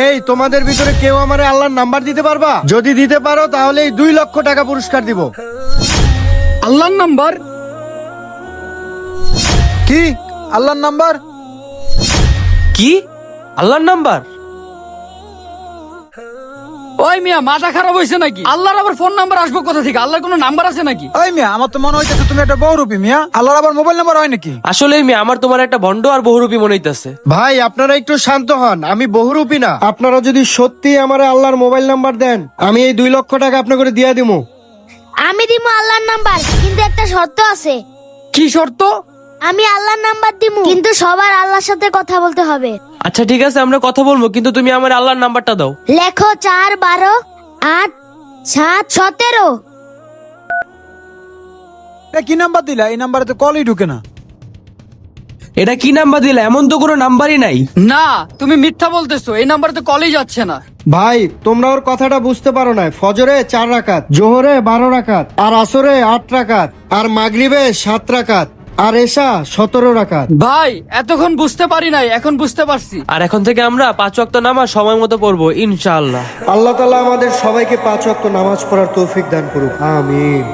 এই তোমাদের ভিতরে কেউ আমারে আল্লাহর নাম্বার দিতে পারবা? যদি দিতে পারো তাহলে এই 2 লক্ষ টাকা পুরস্কার দিব। আল্লাহর নাম্বার? কি আল্লাহর নাম্বার? কি আল্লাহর নাম্বার? ওই মিয়া মাথা খারাপ হয়েছে নাকি? আল্লাহর আবার ফোন নাম্বার আসবো কোথা থেকে? আল্লাহর কোনো নাম্বার আছে নাকি? ওই মিয়া, আমার তো মনে হইতেছে তুমি একটা বহুরূপী মিয়া। আল্লাহর আবার মোবাইল নাম্বার হয় নাকি? আসলে মেয়ে আমার তোমার একটা ভন্ড আর বহুরূপী মনে হইতাছে। ভাই আপনারা একটু শান্ত হন, আমি বহুরূপী না। আপনারা যদি সত্যি আমারে আল্লাহর মোবাইল নাম্বার দেন, আমি এই 2 লক্ষ টাকা আপনাকে করে দিয়া দিমু। আমি দিব আল্লাহর নাম্বার, কিন্তু একটা শর্ত আছে। কি শর্ত? আমি আল্লাহর নাম্বার দিব, কিন্তু সবার আল্লাহর সাথে কথা বলতে হবে। আচ্ছা ঠিক আছে, আমরা কথা বলবো, কিন্তু তুমি আমার আল্লাহর নাম্বারটা দাও। লেখো 4 12 8 7 17। কি নাম্বার দিলা? এই নাম্বারে তো কলই ঢুকে না। এটা কি নাম্বার দিলে? এমন তো কোনো নাম্বারই নাই। না, তুমি মিথ্যা বলতেছো। এই নাম্বারে তো কলেই যাচ্ছে না। ভাই তোমরা ওর কথাটা বুঝতে পারো না। ফজরে 4 রাকাত, জোহরে 12 রাকাত, আর আসরে 8 রাকাত, আর মাগরিবে 7 রাকাত, আর এশা 17 রাকাত। ভাই এতক্ষণ বুঝতে পারি নাই, এখন বুঝতে পারছি। আর এখন থেকে আমরা 5 ওয়াক্ত নামাজ সময় মতো পড়বো ইনশাআল্লাহ। আল্লাহ তাআলা আমাদের সবাইকে 5 ওয়াক্ত নামাজ পড়ার তৌফিক দান করুক, আমিন।